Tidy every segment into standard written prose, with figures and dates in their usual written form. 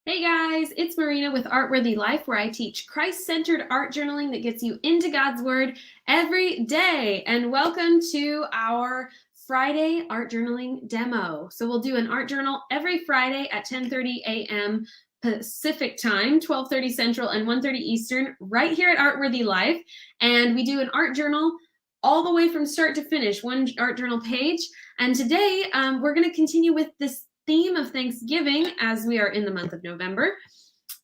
Hey guys, it's Marina with Artworthy Life, where I teach Christ-centered art journaling that gets you into God's Word every day. And welcome to our Friday art journaling demo. So we'll do an art journal every Friday at 10:30 a.m. Pacific time, 12:30 Central and 1:30 Eastern, right here at Artworthy Life. And we do an art journal all the way from start to finish, one art journal page. And today we're going to continue with this theme of Thanksgiving as we are in the month of November.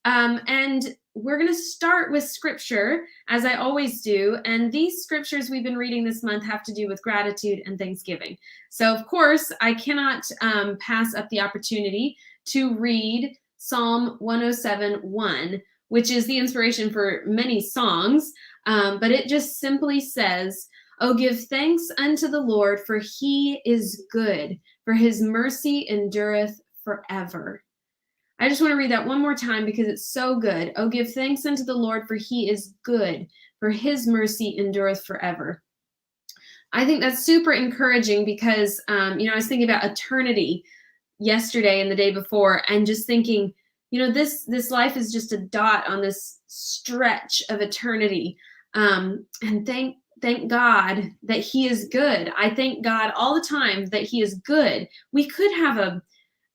And we're going to start with scripture, as I always do. And these scriptures we've been reading this month have to do with gratitude and thanksgiving. So, of course, I cannot pass up the opportunity to read Psalm 107:1, which is the inspiration for many songs. But it just simply says, "Oh, give thanks unto the Lord, for he is good, for his mercy endureth forever." I just want to read that one more time because it's so good. "Oh, give thanks unto the Lord, for he is good, for his mercy endureth forever." I think that's super encouraging because, I was thinking about eternity yesterday and the day before, and just thinking, this life is just a dot on this stretch of eternity. And thank God that he is good. I thank God all the time that he is good. We could have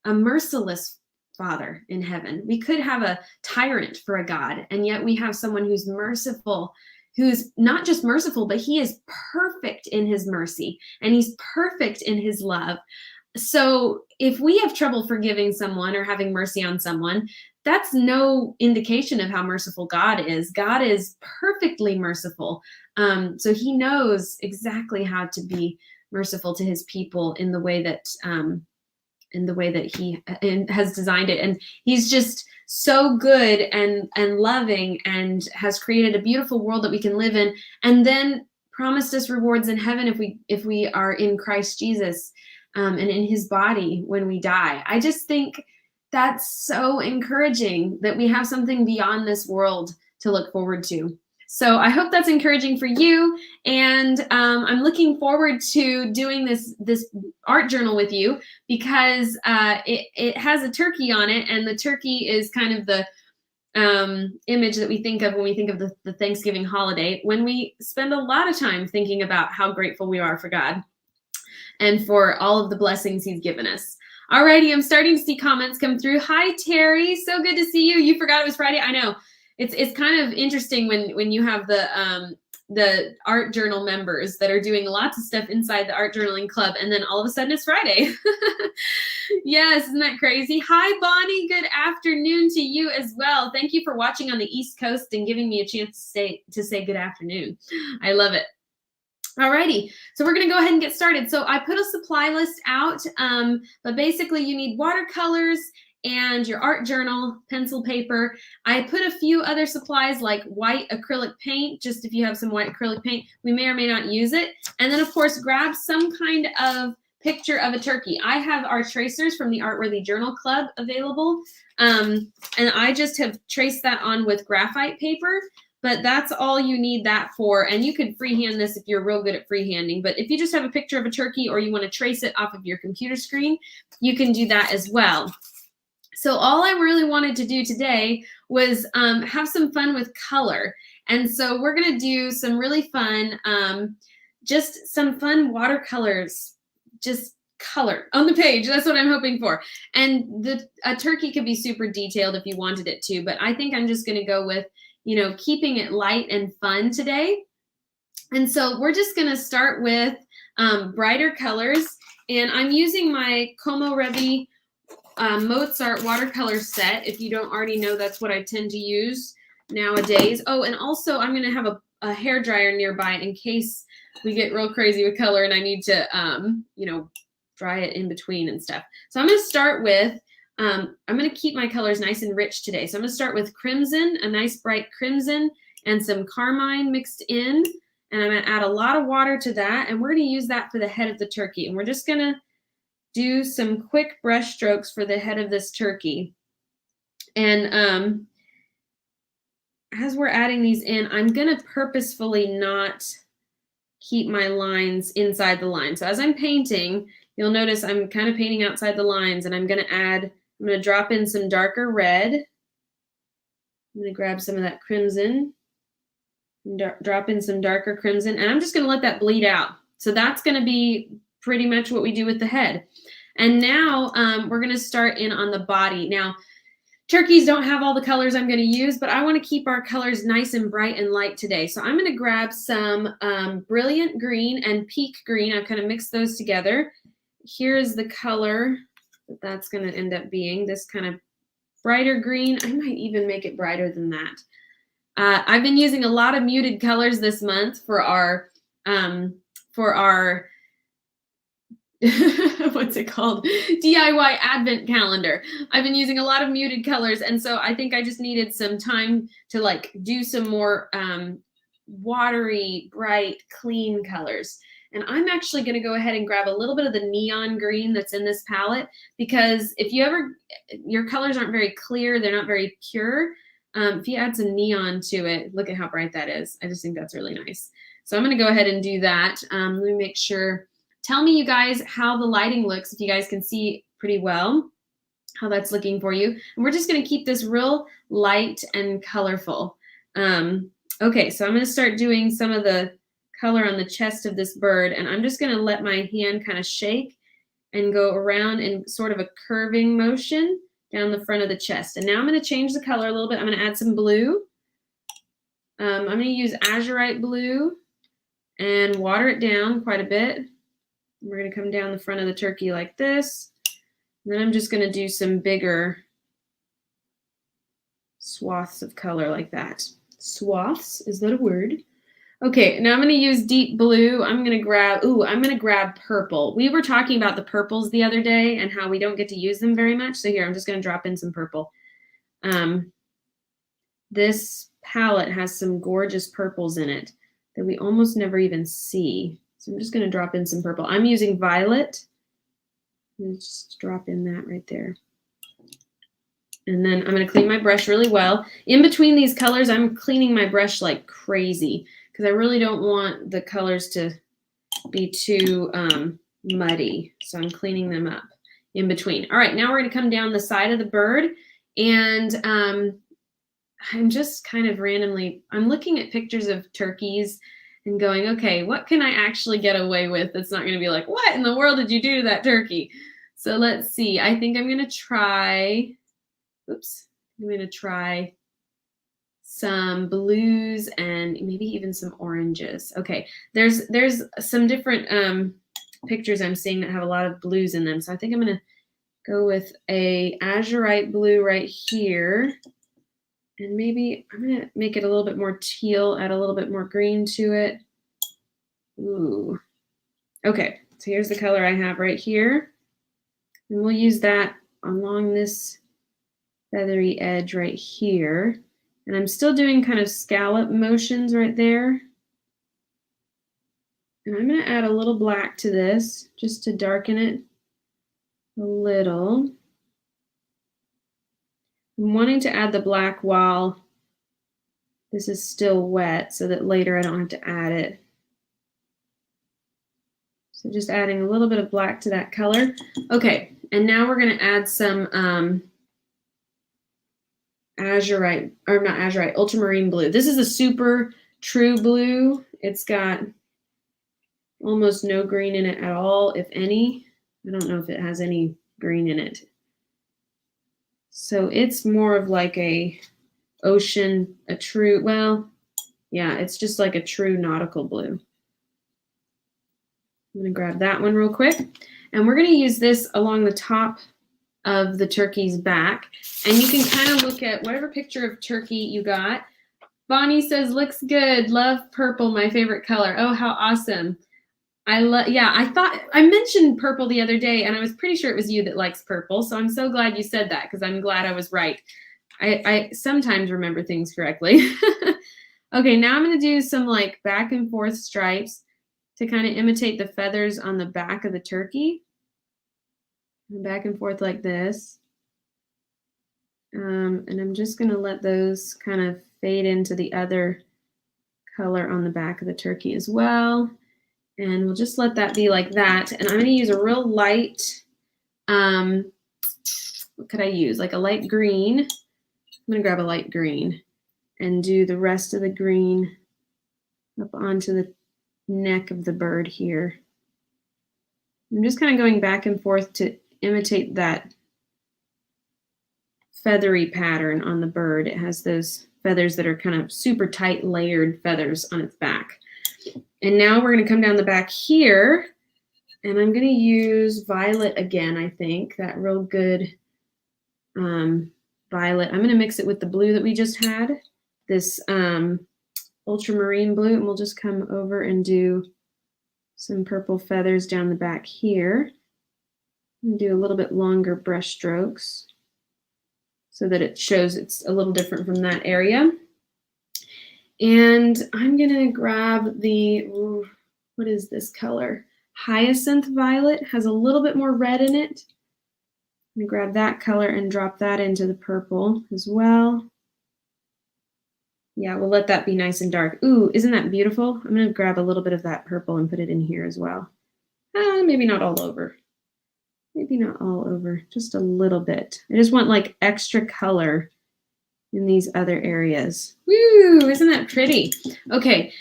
a merciless Father in heaven. We could have a tyrant for a God, and yet we have someone who's merciful, who's not just merciful, but he is perfect in his mercy, and he's perfect in his love. So if we have trouble forgiving someone or having mercy on someone, that's no indication of how merciful God is. God is perfectly merciful. So he knows exactly how to be merciful to his people in the way that he has designed it. And he's just so good and loving, and has created a beautiful world that we can live in, and then promised us rewards in heaven if we are in Christ Jesus, and in his body when we die. I just think that's so encouraging that we have something beyond this world to look forward to. So I hope that's encouraging for you, and I'm looking forward to doing this art journal with you because it has a turkey on it, and the turkey is kind of the image that we think of when we think of the Thanksgiving holiday, when we spend a lot of time thinking about how grateful we are for God and for all of the blessings he's given us. Alrighty, I'm starting to see comments come through. Hi, Terry. So good to see you. You forgot it was Friday. I know. It's kind of interesting when you have the art journal members that are doing lots of stuff inside the art journaling club, and then all of a sudden it's Friday. Yes, isn't that crazy? Hi, Bonnie. Good afternoon to you as well. Thank you for watching on the East Coast and giving me a chance to say good afternoon. I love it. Alrighty, so we're gonna go ahead and get started. So I put a supply list out, but basically you need watercolors and your art journal, pencil, paper. I put a few other supplies like white acrylic paint, just if you have some white acrylic paint, we may or may not use it. And then of course, grab some kind of picture of a turkey. I have our tracers from the Artworthy Journal Club available, and I just have traced that on with graphite paper. But that's all you need that for. And you could freehand this if you're real good at freehanding. But if you just have a picture of a turkey, or you want to trace it off of your computer screen, you can do that as well. So all I really wanted to do today was have some fun with color. And so we're going to do some really fun, just some fun watercolors, just color on the page. That's what I'm hoping for. And a turkey could be super detailed if you wanted it to, but I think I'm just going to go with, keeping it light and fun today. And so we're just going to start with brighter colors. And I'm using my Como Revi Mozart watercolor set. If you don't already know, that's what I tend to use nowadays. Oh, and also I'm going to have a hair dryer nearby in case we get real crazy with color and I need to, dry it in between and stuff. So I'm going to start with, I'm going to keep my colors nice and rich today. So I'm going to start with crimson, a nice bright crimson, and some carmine mixed in. And I'm going to add a lot of water to that. And we're going to use that for the head of the turkey. And we're just going to do some quick brush strokes for the head of this turkey. And as we're adding these in, I'm going to purposefully not keep my lines inside the line. So as I'm painting, you'll notice I'm kind of painting outside the lines, and I'm going to add I'm going to drop in some darker red. I'm going to grab some of that crimson, and drop in some darker crimson, and I'm just going to let that bleed out. So that's going to be pretty much what we do with the head. And now we're going to start in on the body. Now, turkeys don't have all the colors I'm going to use, but I want to keep our colors nice and bright and light today. So I'm going to grab some brilliant green and peak green. I've kind of mixed those together. Here is the color that's going to end up being, this kind of brighter green. I might even make it brighter than that. I've been using a lot of muted colors this month for our what's it called? DIY advent calendar. I've been using a lot of muted colors, and so I think I just needed some time to like do some more watery, bright, clean colors. And I'm actually going to go ahead and grab a little bit of the neon green that's in this palette, because if you ever, your colors aren't very clear, they're not very pure. If you add some neon to it, look at how bright that is. I just think that's really nice. So I'm going to go ahead and do that. Let me make sure. Tell me, you guys, how the lighting looks, if you guys can see pretty well, how that's looking for you. And we're just going to keep this real light and colorful. Okay, so I'm going to start doing some of the color on the chest of this bird, and I'm just going to let my hand kind of shake and go around in sort of a curving motion down the front of the chest. And now I'm going to change the color a little bit. I'm going to add some blue. I'm going to use azurite blue and water it down quite a bit. We're going to come down the front of the turkey like this. And then I'm just going to do some bigger swaths of color like that. Swaths, is that a word? Okay, now I'm going to use deep blue. I'm going to grab purple. We were talking about the purples the other day and how we don't get to use them very much. So here, I'm just going to drop in some purple. This palette has some gorgeous purples in it that we almost never even see. So I'm just going to drop in some purple. I'm using violet. Just drop in that right there. And then I'm going to clean my brush really well. In between these colors, I'm cleaning my brush like crazy because I really don't want the colors to be too muddy. So I'm cleaning them up in between. All right, now we're going to come down the side of the bird. And I'm just kind of randomly, I'm looking at pictures of turkeys and going, okay, what can I actually get away with that's not going to be like, what in the world did you do to that turkey? So let's see. I think I'm going to try, I'm going to try some blues and maybe even some oranges. Okay, there's some different pictures I'm seeing that have a lot of blues in them. So I think I'm going to go with a azurite blue right here. And maybe I'm going to make it a little bit more teal, add a little bit more green to it. Ooh. Okay, so here's the color I have right here. And we'll use that along this feathery edge right here. And I'm still doing kind of scallop motions right there. And I'm going to add a little black to this just to darken it a little. I'm wanting to add the black while this is still wet so that later I don't have to add it. So just adding a little bit of black to that color. Okay, and now we're going to add some azurite, or not azurite, ultramarine blue. This is a super true blue. It's got almost no green in it at all, if any. I don't know if it has any green in it. So it's more of like a ocean, a true, well, yeah, it's just like a true nautical blue. I'm going to grab that one real quick. And we're going to use this along the top of the turkey's back. And you can kind of look at whatever picture of turkey you got. Bonnie says, looks good. Love purple, my favorite color. Oh, how awesome. Yeah, I thought I mentioned purple the other day, and I was pretty sure it was you that likes purple. So I'm so glad you said that because I'm glad I was right. I sometimes remember things correctly. Okay, now I'm going to do some like back and forth stripes to kind of imitate the feathers on the back of the turkey. Back and forth like this. And I'm just going to let those kind of fade into the other color on the back of the turkey as well. And we'll just let that be like that. And I'm going to use a real light what could I use? Like a light green. I'm gonna grab a light green and do the rest of the green up onto the neck of the bird here. I'm just kind of going back and forth to imitate that feathery pattern on the bird. It has those feathers that are kind of super tight layered feathers on its back. And now we're going to come down the back here, and I'm going to use violet again, I think, that real good violet. I'm going to mix it with the blue that we just had, this ultramarine blue, and we'll just come over and do some purple feathers down the back here. And do a little bit longer brush strokes so that it shows it's a little different from that area. And I'm going to grab the, what is this color? Hyacinth violet, has a little bit more red in it. I'm going to grab that color and drop that into the purple as well. Yeah, we'll let that be nice and dark. Ooh, isn't that beautiful? I'm going to grab a little bit of that purple and put it in here as well. Maybe not all over. Maybe not all over, just a little bit. I just want like extra color in these other areas. Woo, isn't that pretty? Okay,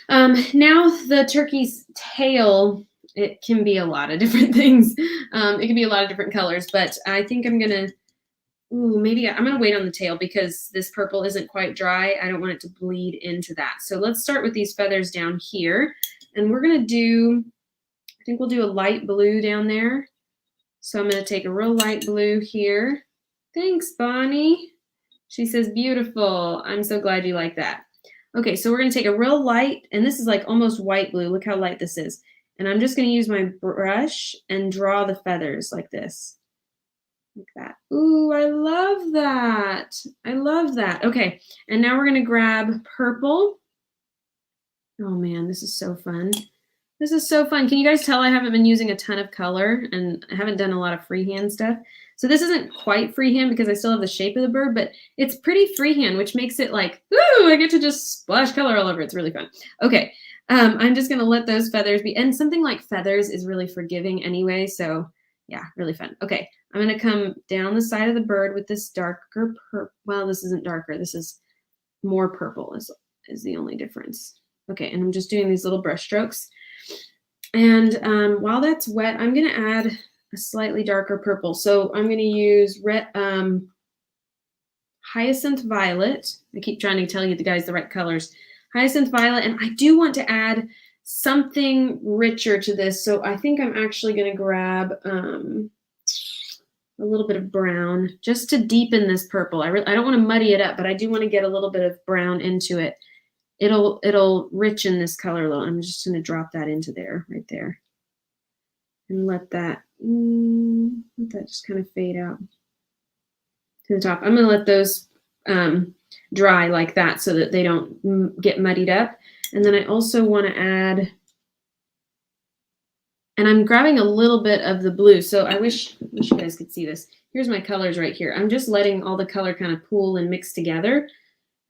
now the turkey's tail, it can be a lot of different things. It can be a lot of different colors, but I think I'm gonna, maybe I'm gonna wait on the tail because this purple isn't quite dry. I don't want it to bleed into that. So let's start with these feathers down here. And we're gonna do, I think we'll do a light blue down there. So I'm going to take a real light blue here. Thanks, Bonnie. She says, beautiful. I'm so glad you like that. Okay, so we're going to take a real light, and this is like almost white blue. Look how light this is. And I'm just going to use my brush and draw the feathers like this. Like that. Ooh, I love that. I love that. Okay, and now we're going to grab purple. Oh man, this is so fun. This is so fun. Can you guys tell I haven't been using a ton of color and I haven't done a lot of freehand stuff? So this isn't quite freehand because I still have the shape of the bird, but it's pretty freehand, which makes it like, ooh, I get to just splash color all over. It's really fun. Okay, I'm just going to let those feathers be. And something like feathers is really forgiving anyway. So yeah, really fun. Okay, I'm going to come down the side of the bird with this darker purple. Well, this isn't darker. This is more purple is the only difference. Okay, and I'm just doing these little brush strokes. And while that's wet, I'm going to add a slightly darker purple. So I'm going to use red, hyacinth violet. I keep trying to tell you guys the right colors. Hyacinth violet, and I do want to add something richer to this. So I think I'm actually going to grab a little bit of brown just to deepen this purple. I don't want to muddy it up, but I do want to get a little bit of brown into it. It'll richen this color a little. I'm just going to drop that into there, right there. And let that just kind of fade out to the top. I'm going to let those dry like that so that they don't get muddied up. And then I also want to add, and I'm grabbing a little bit of the blue. So I wish you guys could see this. Here's my colors right here. I'm just letting all the color kind of pool and mix together.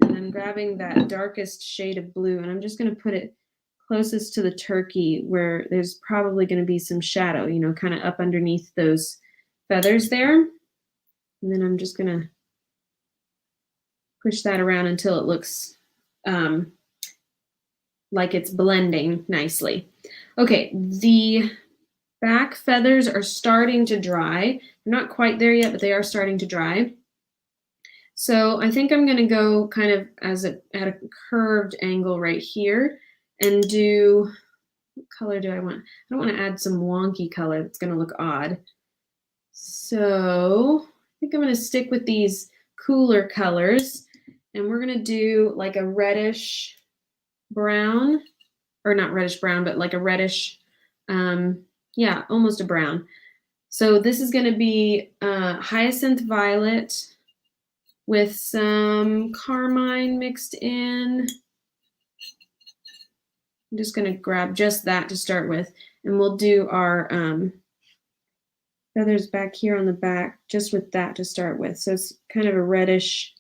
And I'm grabbing that darkest shade of blue, and I'm just going to put it closest to the turkey where there's probably going to be some shadow, you know, kind of up underneath those feathers there. And then I'm just going to push that around until it looks like it's blending nicely. Okay, the back feathers are starting to dry. They're not quite there yet, but they are starting to dry. So I think I'm going to go kind of at a curved angle right here and do, what color do I want? I don't want to add some wonky color that's going to look odd. So I think I'm going to stick with these cooler colors, and we're going to do like a reddish brown, or not reddish brown, but like a reddish, yeah, almost a brown. So this is going to be hyacinth violet with some carmine mixed in. I'm just going to grab just that to start with, and we'll do our feathers back here on the back just with that to start with. So it's kind of a reddish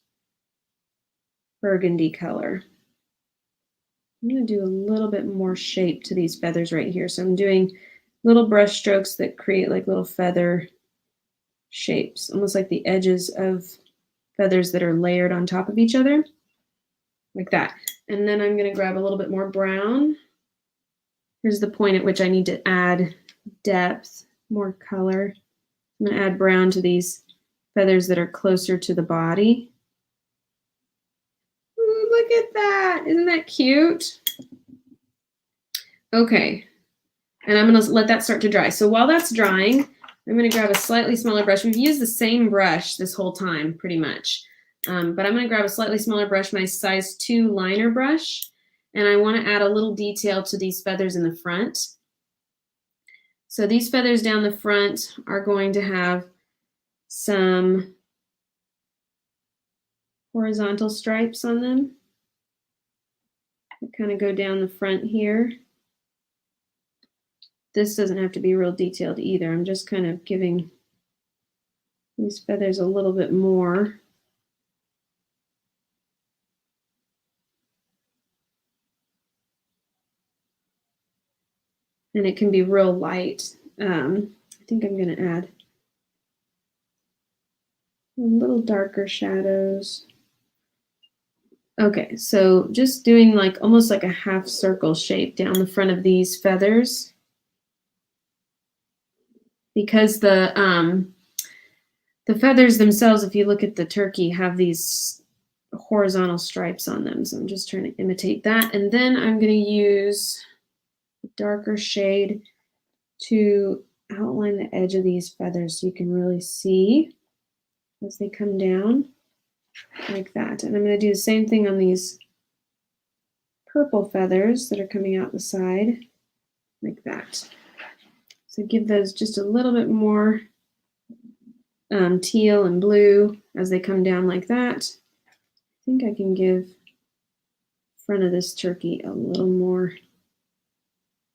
burgundy color. I'm going to do a little bit more shape to these feathers right here. So I'm doing little brush strokes that create like little feather shapes, almost like the edges of feathers that are layered on top of each other, like that. And then I'm going to grab a little bit more brown. Here's the point at which I need to add depth, more color. I'm going to add brown to these feathers that are closer to the body. Ooh, look at that. Isn't that cute? Okay. And I'm going to let that start to dry. So while that's drying, I'm going to grab a slightly smaller brush. We've used the same brush this whole time, pretty much. But I'm going to grab a slightly smaller brush, my size 2 liner brush. And I want to add a little detail to these feathers in the front. So these feathers down the front are going to have some horizontal stripes on them that kind of go down the front here. This doesn't have to be real detailed either. I'm just kind of giving these feathers a little bit more. And it can be real light. I think I'm going to add a little darker shadows. Okay, so just doing like almost like a half circle shape down the front of these feathers. Because the feathers themselves, if you look at the turkey, have these horizontal stripes on them. So I'm just trying to imitate that. And then I'm going to use a darker shade to outline the edge of these feathers so you can really see as they come down like that. And I'm going to do the same thing on these purple feathers that are coming out the side like that. So give those just a little bit more teal and blue as they come down like that. I think I can give front of this turkey a little more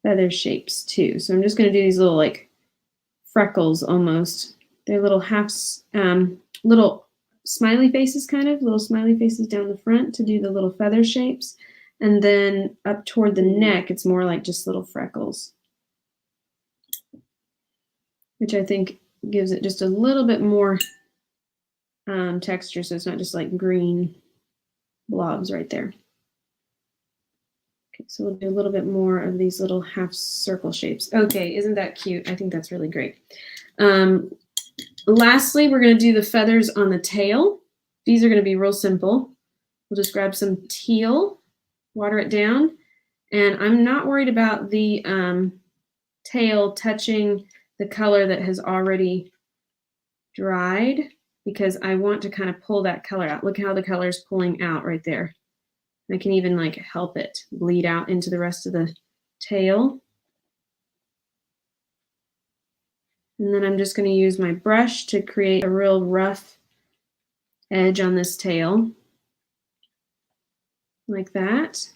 feather shapes too. So I'm just going to do these little like freckles almost. They're little little smiley faces, kind of little smiley faces down the front to do the little feather shapes. And then up toward the neck, it's more like just little freckles, which I think gives it just a little bit more texture, so it's not just like green blobs right there. Okay, so we'll do a little bit more of these little half circle shapes. Okay, isn't that cute? I think that's really great. Lastly, we're going to do the feathers on the tail. These are going to be real simple. We'll just grab some teal, water it down, and I'm not worried about the tail touching the color that has already dried because I want to kind of pull that color out. Look how the color is pulling out right there. I can even like help it bleed out into the rest of the tail. And then I'm just going to use my brush to create a real rough edge on this tail like that.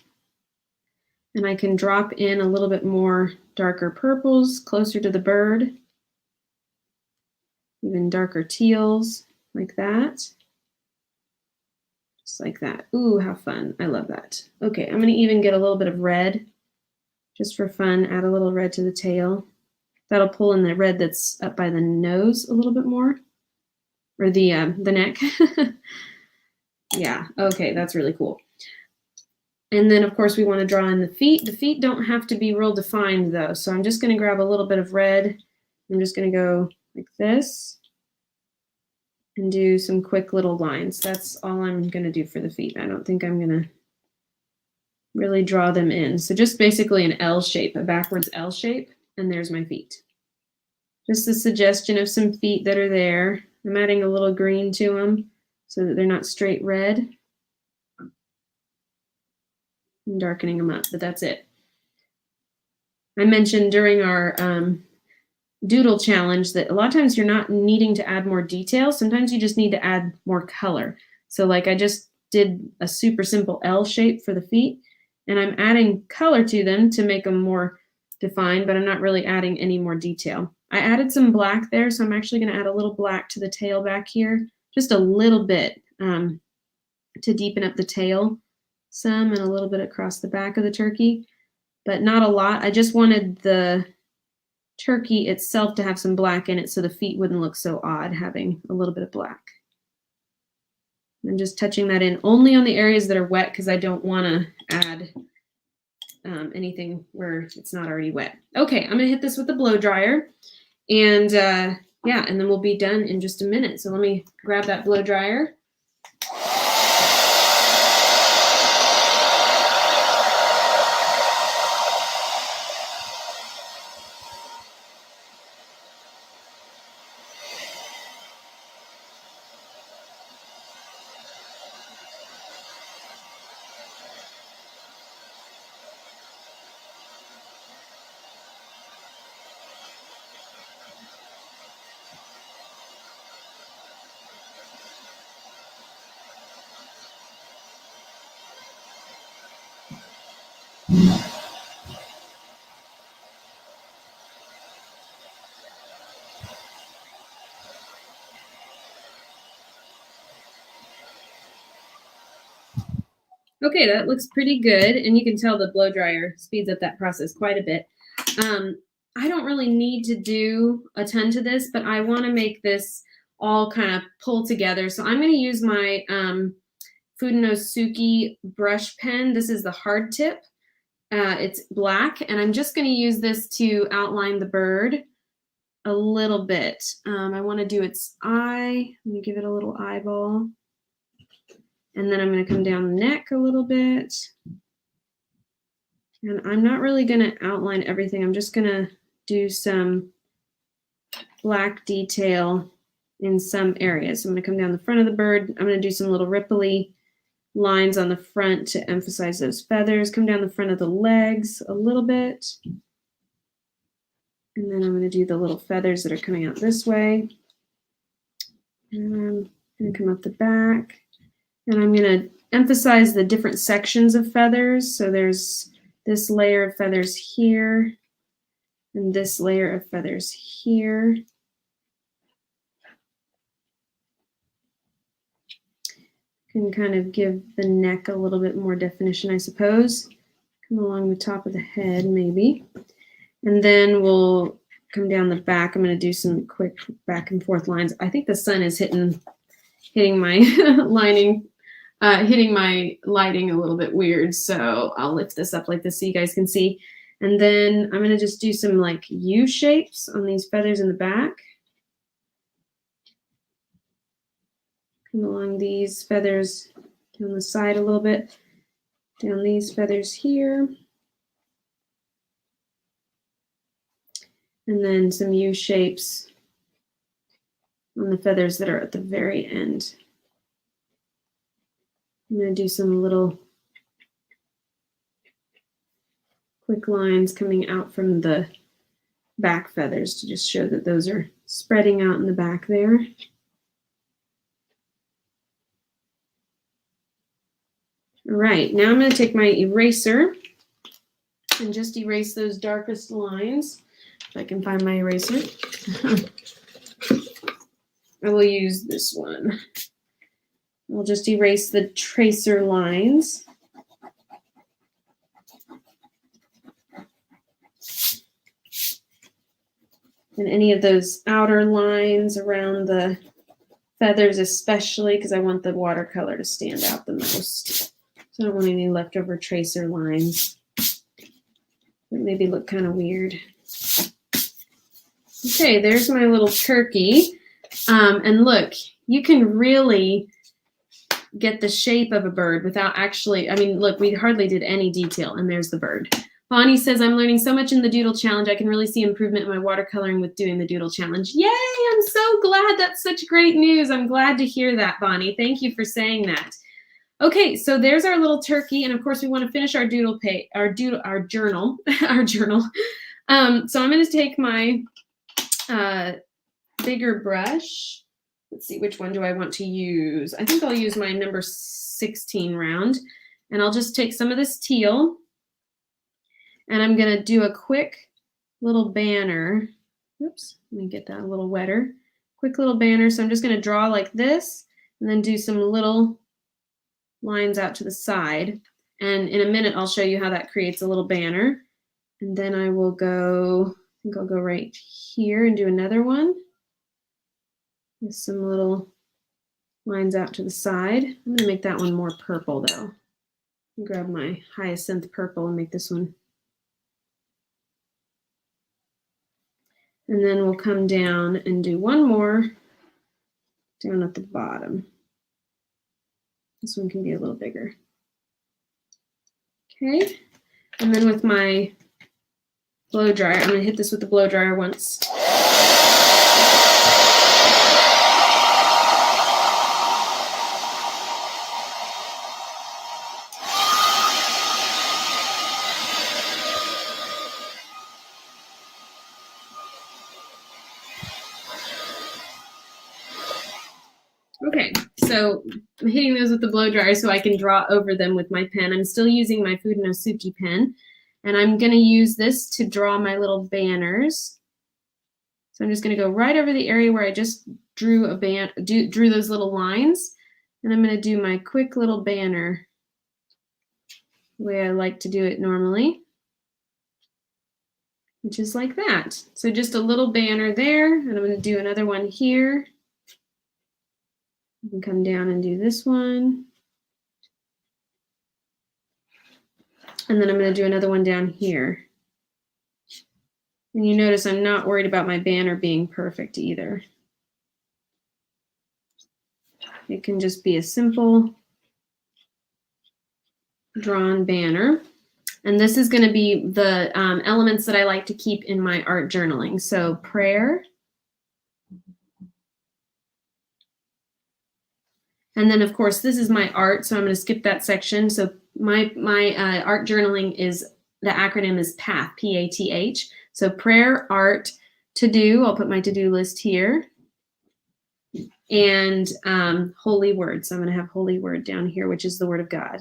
And I can drop in a little bit more darker purples closer to the bird, even darker teals like that. Just like that. Ooh, how fun. I love that. Okay, I'm going to even get a little bit of red just for fun. Add a little red to the tail. That'll pull in the red that's up by the nose a little bit more, or the neck. Yeah, okay, that's really cool. And then, of course, we want to draw in the feet. The feet don't have to be real defined, though, so I'm just going to grab a little bit of red. I'm just going to go like this and do some quick little lines. That's all I'm going to do for the feet. I don't think I'm going to really draw them in. So just basically an L shape, a backwards L shape, and there's my feet. Just a suggestion of some feet that are there. I'm adding a little green to them so that they're not straight red. I'm darkening them up, but that's it. I mentioned during our doodle challenge that a lot of times you're not needing to add more detail. Sometimes you just need to add more color. So like I just did a super simple L shape for the feet, and I'm adding color to them to make them more defined, but I'm not really adding any more detail. I added some black there, so I'm actually going to add a little black to the tail back here, just a little bit to deepen up the tail some, and a little bit across the back of the turkey, but not a lot. I just wanted the turkey itself to have some black in it so the feet wouldn't look so odd having a little bit of black. I'm just touching that in only on the areas that are wet because I don't want to add anything where it's not already wet. Okay, I'm going to hit this with the blow dryer. And yeah, and then we'll be done in just a minute. So let me grab that blow dryer. Okay, that looks pretty good, and you can tell the blow dryer speeds up that process quite a bit. I don't really need to do a ton to this, but I want to make this all kind of pull together. So I'm going to use my Fudenosuke brush pen. This is the hard tip. It's black, and I'm just going to use this to outline the bird a little bit. I want to do its eye. Let me give it a little eyeball. And then I'm going to come down the neck a little bit. And I'm not really going to outline everything. I'm just going to do some black detail in some areas. So I'm going to come down the front of the bird. I'm going to do some little ripply lines on the front to emphasize those feathers. Come down the front of the legs a little bit. And then I'm going to do the little feathers that are coming out this way. And I'm going to come up the back. And I'm going to emphasize the different sections of feathers. So there's this layer of feathers here, and this layer of feathers here. Can kind of give the neck a little bit more definition, I suppose. Come along the top of the head, maybe. And then we'll come down the back. I'm going to do some quick back and forth lines. I think the sun is hitting my hitting my lighting a little bit weird, so I'll lift this up like this so you guys can see. And then I'm going to just do some like U shapes on these feathers in the back. Come along these feathers down the side a little bit, down these feathers here. And then some U shapes on the feathers that are at the very end. I'm going to do some little quick lines coming out from the back feathers to just show that those are spreading out in the back there. All right, now I'm going to take my eraser and just erase those darkest lines. If I can find my eraser. I will use this one. We'll just erase the tracer lines. And any of those outer lines around the feathers especially, because I want the watercolor to stand out the most. So I don't want any leftover tracer lines that maybe look kind of weird. Okay, there's my little turkey. And look, you can really get the shape of a bird without actually, I mean, look, we hardly did any detail, and there's the bird. Bonnie says, I'm learning so much in the Doodle Challenge. I can really see improvement in my watercoloring with doing the Doodle Challenge. Yay, I'm so glad. That's such great news. I'm glad to hear that, Bonnie. Thank you for saying that. Okay, so there's our little turkey, and of course we want to finish our journal, our journal. So I'm going to take my bigger brush. Let's see, which one do I want to use? I think I'll use my number 16 round, and I'll just take some of this teal, and I'm going to do a quick little banner. Oops, let me get that a little wetter. Quick little banner. So I'm just going to draw like this, and then do some little lines out to the side. And in a minute, I'll show you how that creates a little banner. And then I will go, I think I'll go right here and do another one with some little lines out to the side. I'm going to make that one more purple though. Grab my hyacinth purple and make this one. And then we'll come down and do one more down at the bottom. This one can be a little bigger. Okay, and then with my blow dryer, I'm going to hit this with the blow dryer once. Okay, so I'm hitting those with the blow dryer so I can draw over them with my pen. I'm still using my Food No Suki pen, and I'm going to use this to draw my little banners. So I'm just going to go right over the area where I just drew drew those little lines, and I'm going to do my quick little banner the way I like to do it normally, which is like that. So just a little banner there, and I'm going to do another one here. You can come down and do this one. And then I'm going to do another one down here. And you notice I'm not worried about my banner being perfect either. It can just be a simple drawn banner. And this is going to be the elements that I like to keep in my art journaling. So prayer. And then, of course, this is my art, so I'm going to skip that section. So my art journaling is, the acronym is PATH, P-A-T-H. So prayer, art, to-do. I'll put my to-do list here. And holy word. So I'm going to have holy word down here, which is the word of God.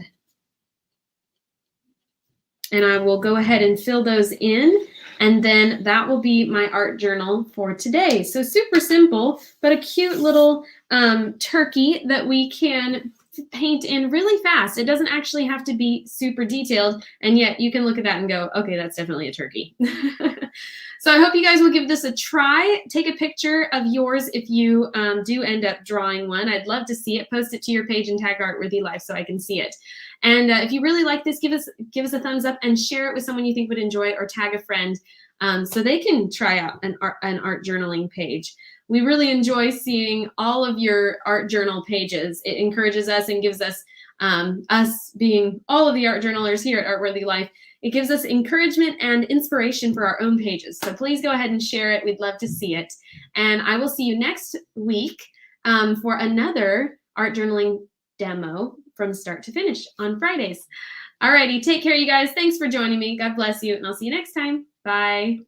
And I will go ahead and fill those in. And then that will be my art journal for today. So super simple, but a cute little turkey that we can paint in really fast. It doesn't actually have to be super detailed, and yet you can look at that and go, okay, that's definitely a turkey. So I hope you guys will give this a try. Take a picture of yours if you do end up drawing one. I'd love to see it. Post it to your page and tag Artworthy Life so I can see it. And if you really like this, give us a thumbs up and share it with someone you think would enjoy it, or tag a friend so they can try out an art journaling page. We really enjoy seeing all of your art journal pages. It encourages us and gives us, us being all of the art journalers here at Artworthy Life, it gives us encouragement and inspiration for our own pages. So please go ahead and share it. We'd love to see it. And I will see you next week for another art journaling demo from start to finish on Fridays. Alrighty, take care, you guys. Thanks for joining me. God bless you, and I'll see you next time. Bye.